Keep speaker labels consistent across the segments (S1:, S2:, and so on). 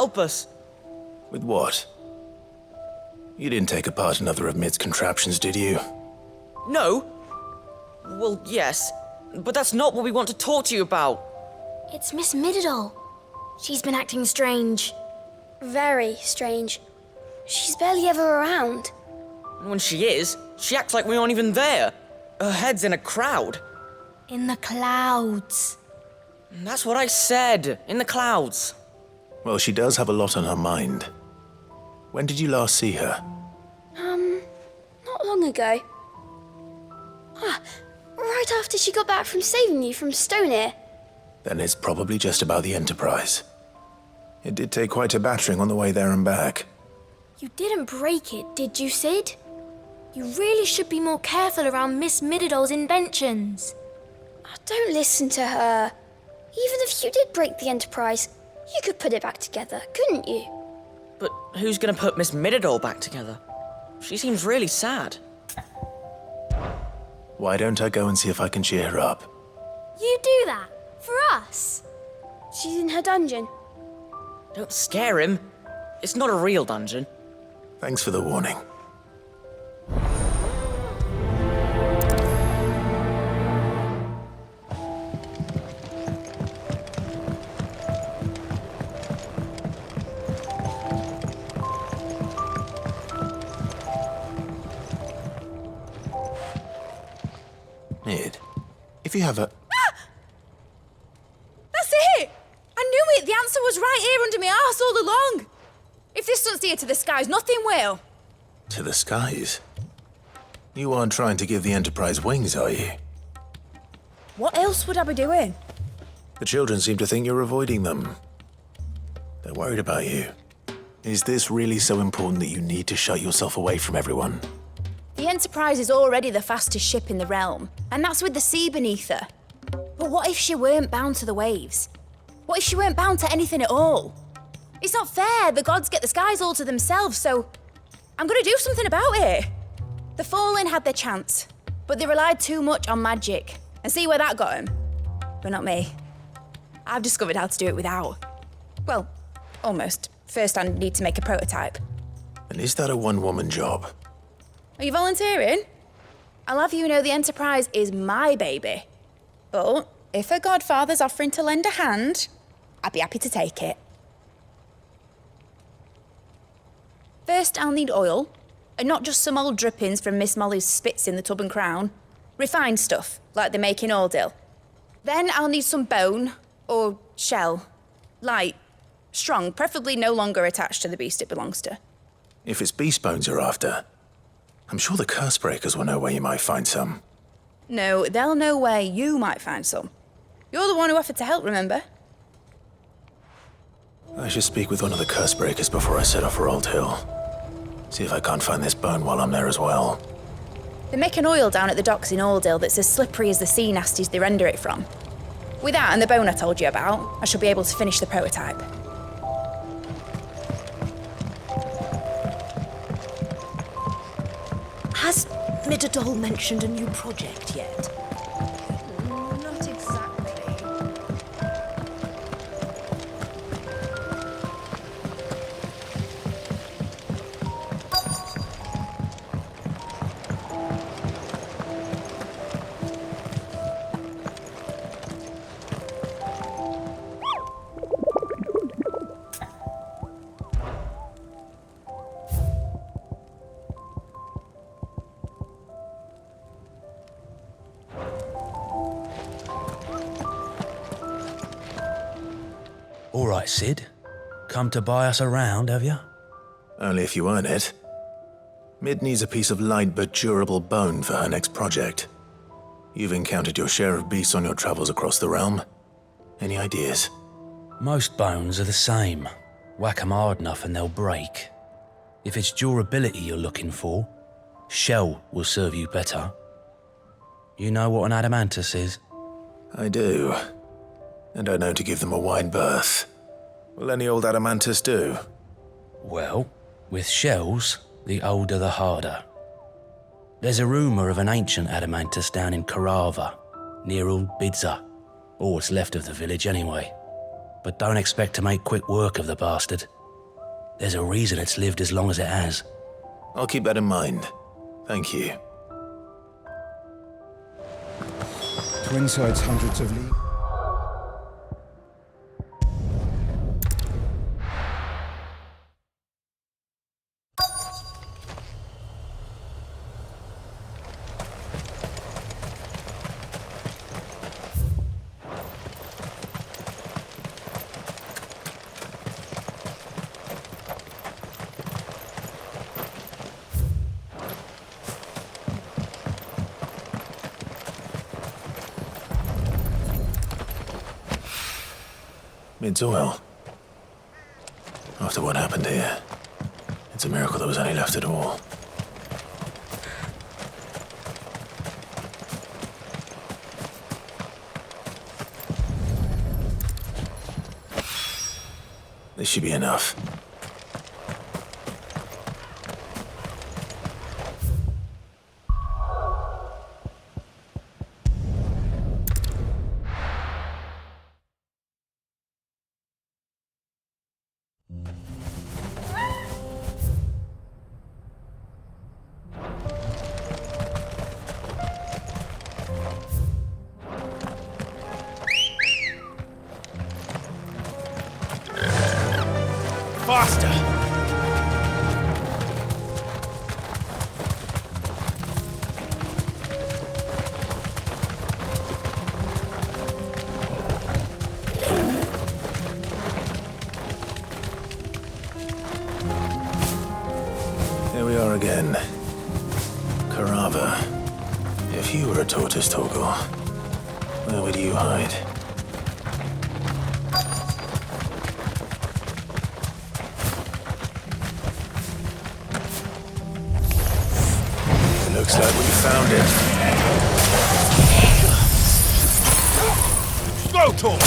S1: help us.
S2: With what? You didn't take apart another of Mid's contraptions, did you?
S1: No? Well, yes. But that's not what we want to talk to you about.
S3: It's Miss Middledol. She's been acting strange.
S4: Very strange. She's barely ever around.
S1: And when she is, she acts like we aren't even there. Her head's in a crowd.
S3: In the clouds.
S1: And that's what I said. In the clouds.
S2: Well, she does have a lot on her mind. When did you last see her?
S4: Not long ago. Right after she got back from saving you from Stonehenge.
S2: Then it's probably just about the Enterprise. It did take quite a battering on the way there and back.
S3: You didn't break it, did you, Sid? You really should be more careful around Miss Middledol's inventions.
S4: Oh, don't listen to her. Even if you did break the Enterprise, you could put it back together, couldn't you?
S1: But who's gonna put Miss Middledol back together? She seems really sad.
S2: Why don't I go and see if I can cheer her up?
S3: You do that? For us?
S4: She's in her dungeon.
S1: Don't scare him. It's not a real dungeon.
S2: Thanks for the warning. Mid, if you have a...
S5: That's it! I knew it! The answer was right here under my arse all along! If this doesn't steer to the skies, nothing will.
S2: To the skies? You aren't trying to give the Enterprise wings, are you?
S5: What else would I be doing?
S2: The children seem to think you're avoiding them. They're worried about you. Is this really so important that you need to shut yourself away from everyone?
S5: The Enterprise is already the fastest ship in the realm, and that's with the sea beneath her. But what if she weren't bound to the waves? What if she weren't bound to anything at all? It's not fair. The gods get the skies all to themselves, so I'm gonna do something about it. The Fallen had their chance, but they relied too much on magic. And see where that got them? But not me. I've discovered how to do it without. Well, almost. First, I need to make a prototype.
S2: And is that a one-woman job?
S5: Are you volunteering? I'll have you know the Enterprise is my baby. But if a godfather's offering to lend a hand, I'd be happy to take it. First, I'll need oil, and not just some old drippings from Miss Molly's spits in the tub and crown. Refined stuff, like they make in Ordil. Then I'll need some bone, or shell. Light, strong, preferably no longer attached to the beast it belongs to.
S2: If it's beast bones you're after, I'm sure the curse breakers will know where you might find some.
S5: No, they'll know where you might find some. You're the one who offered to help, remember?
S2: I should speak with one of the curse breakers before I set off for Old Hill. See if I can't find this bone while I'm there as well.
S5: They make an oil down at the docks in Aldale that's as slippery as the sea nasties they render it from. With that and the bone I told you about, I shall be able to finish the prototype.
S6: Has Middledol mentioned a new project yet?
S5: Not exactly.
S7: All right, Sid. Come to buy us around, have you?
S2: Only if you earn it. Mid needs a piece of light but durable bone for her next project. You've encountered your share of beasts on your travels across the realm. Any ideas?
S7: Most bones are the same. Whack 'em hard enough and they'll break. If it's durability you're looking for, shell will serve you better. You know what an adamantus is?
S2: I do. And I know to give them a wide berth. Will any old adamantus do?
S7: Well, with shells, the older the harder. There's a rumour of an ancient adamantus down in Karava, near Old Bidza, or what's left of the village anyway. But don't expect to make quick work of the bastard. There's a reason it's lived as long as it has.
S2: I'll keep that in mind. Thank you.
S8: Twin sides hundreds of leagues.
S2: Mid's oil. After what happened here, it's a miracle there was any left at all. This should be enough.
S7: Faster!
S2: Here we are again. Carava. If you were a tortoise, Torgor, where would you hide? Looks like we found it.
S7: Go, Tor!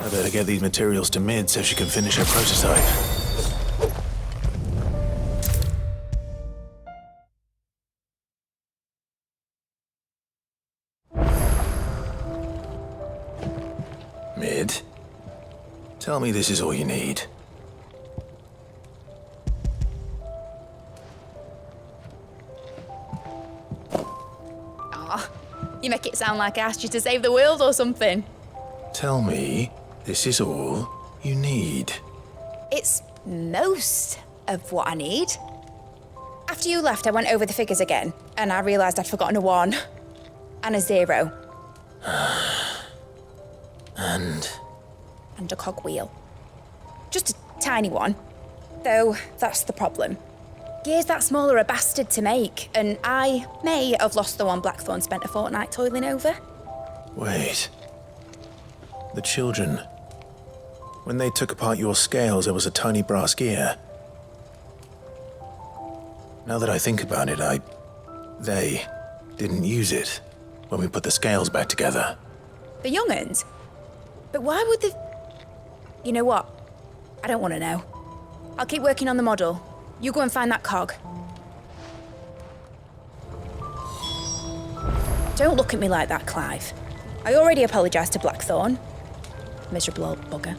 S2: I better get these materials to Mid so she can finish her prototype. Mid? Tell me this is all you need.
S5: Aw, you make it sound like I asked you to save the world or something.
S2: Tell me this is all you need.
S5: It's most of what I need. After you left, I went over the figures again, and I realised I'd forgotten a 1 and a 0.
S2: And
S5: And a cogwheel. Just a tiny one. Though, that's the problem. Gears that small are a bastard to make, and I may have lost the one Blackthorn spent a fortnight toiling over.
S2: wait. The children. When they took apart your scales, there was a tiny brass gear. Now that I think about it, they didn't use it when we put the scales back together.
S5: The young'uns? But why would the... You know what? I don't want to know. I'll keep working on the model. You go and find that cog. Don't look at me like that, Clive. I already apologised to Blackthorn. Miserable old bugger.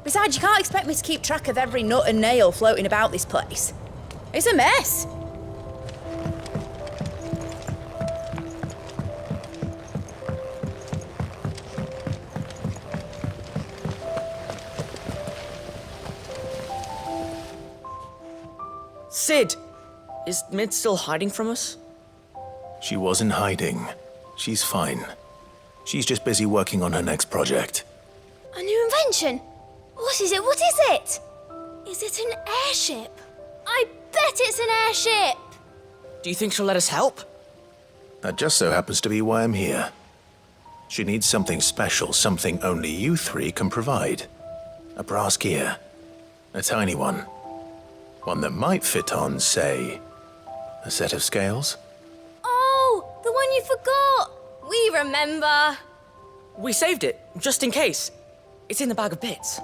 S5: Besides, you can't expect me to keep track of every nut and nail floating about this place. It's a mess.
S1: Sid! Is Mid still hiding from us?
S2: She wasn't hiding. She's fine. She's just busy working on her next project.
S4: A new invention? What is it? What is it?
S3: Is it an airship? I bet it's an airship!
S1: Do you think she'll let us help?
S2: That just so happens to be why I'm here. She needs something special, something only you three can provide. A brass gear. A tiny one. One that might fit on, say, a set of scales?
S3: Oh, the one you forgot! We remember!
S1: We saved it, just in case. It's in the bag of bits.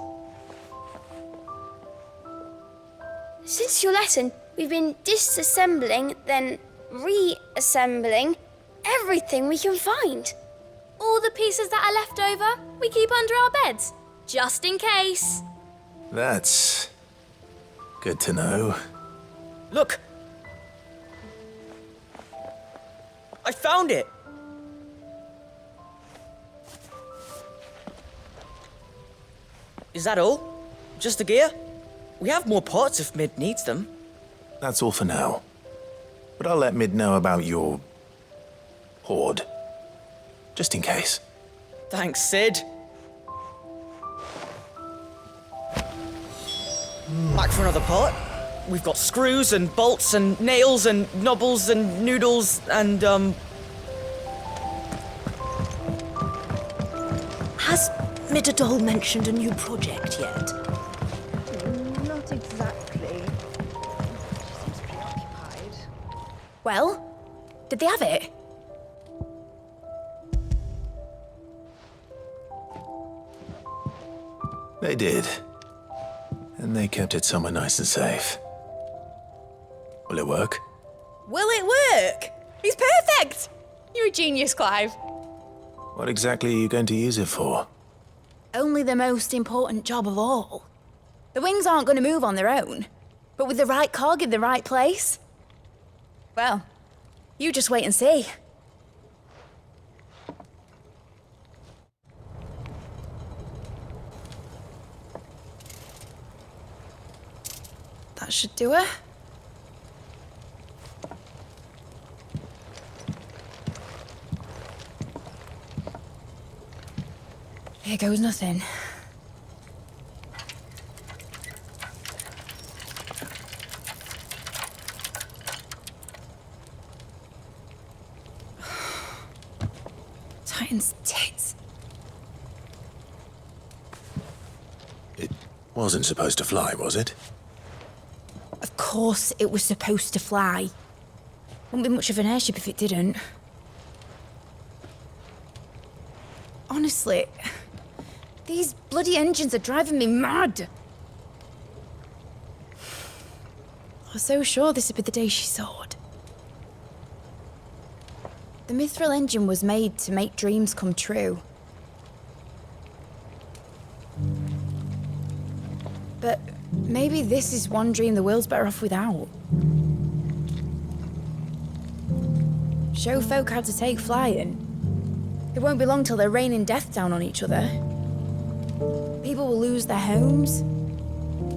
S4: Since your lesson, we've been disassembling, then reassembling everything we can find.
S3: All the pieces that are left over, we keep under our beds, just in case.
S2: That's good to know.
S1: Look! I found it! Is that all? Just the gear? We have more parts if Mid needs them.
S2: That's all for now. But I'll let Mid know about your hoard. Just in case.
S1: Thanks, Sid. Back for another part. We've got screws and bolts and nails and knobbles and noodles and,
S6: Has Midadol mentioned a new project yet?
S9: Not exactly. She seems preoccupied.
S5: Well, did they have it?
S2: They did. And they kept it somewhere nice and safe. Will it work?
S5: Will it work? It's perfect! You're a genius, Clive.
S2: What exactly are you going to use it for?
S5: Only the most important job of all. The wings aren't going to move on their own, but with the right cog in the right place. Well, you just wait and see. That should do it. Here goes nothing. Titan's tits.
S2: It wasn't supposed to fly, was it?
S5: Of course it was supposed to fly. Wouldn't be much of an airship if it didn't. Honestly, these bloody engines are driving me mad. I was so sure this would be the day she soared. The Mithril engine was made to make dreams come true. But maybe this is one dream the world's better off without. Show folk how to take flying. It won't be long till they're raining death down on each other. People will lose their homes.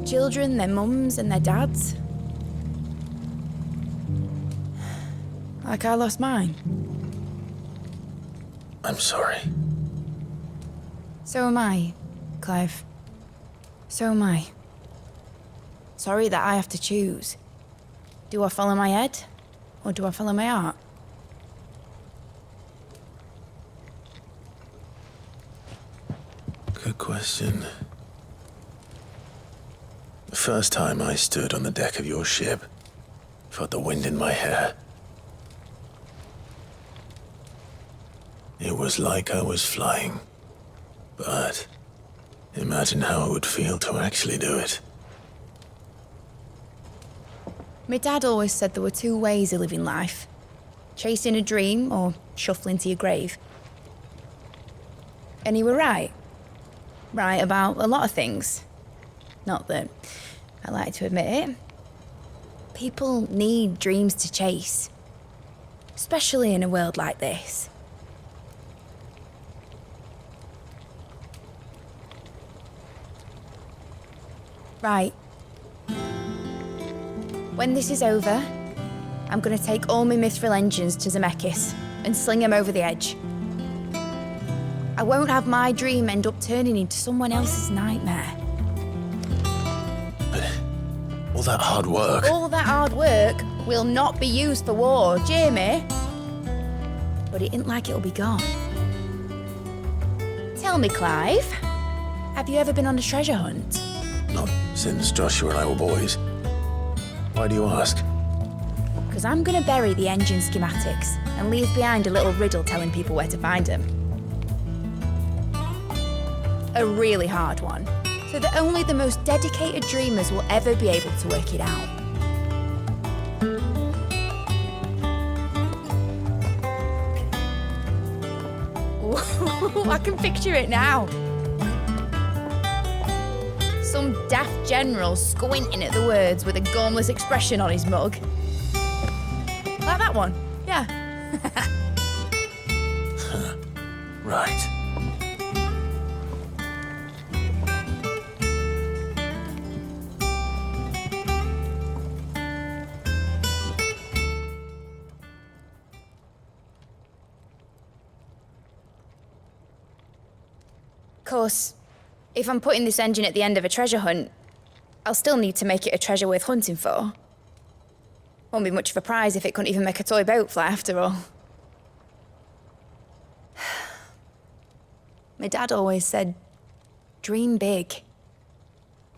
S5: Children, their mums and their dads. Like I lost mine.
S2: I'm sorry.
S5: So am I, Clive. So am I. Sorry that I have to choose. Do I follow my head, or do I follow my heart?
S2: Good question. The first time I stood on the deck of your ship, felt the wind in my hair. It was like I was flying. But imagine how it would feel to actually do it.
S5: My dad always said there were two ways of living life. Chasing a dream or shuffling to your grave. And he were right. Right about a lot of things. Not that I like to admit it. People need dreams to chase. Especially in a world like this. Right. When this is over, I'm gonna take all my mithril engines to Zemeckis and sling them over the edge. I won't have my dream end up turning into someone else's nightmare.
S2: But all that hard work...
S5: All that hard work will not be used for war, Jamie. But it ain't like it'll be gone. Tell me, Clive, have you ever been on a treasure hunt?
S2: Not since Joshua and I were boys. Why do you ask?
S5: Because I'm gonna bury the engine schematics and leave behind a little riddle telling people where to find them. A really hard one, so that only the most dedicated dreamers will ever be able to work it out. Ooh, I can picture it now. Some daft general squinting at the words with a gormless expression on his mug. Like that one, yeah.
S2: Right.
S5: Of course, if I'm putting this engine at the end of a treasure hunt, I'll still need to make it a treasure worth hunting for. Won't be much of a prize if it couldn't even make a toy boat fly after all. My dad always said, dream big.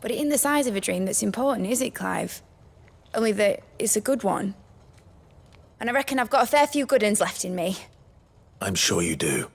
S5: But it ain't the size of a dream that's important, is it, Clive? Only that it's a good one. And I reckon I've got a fair few good uns left in me.
S2: I'm sure you do.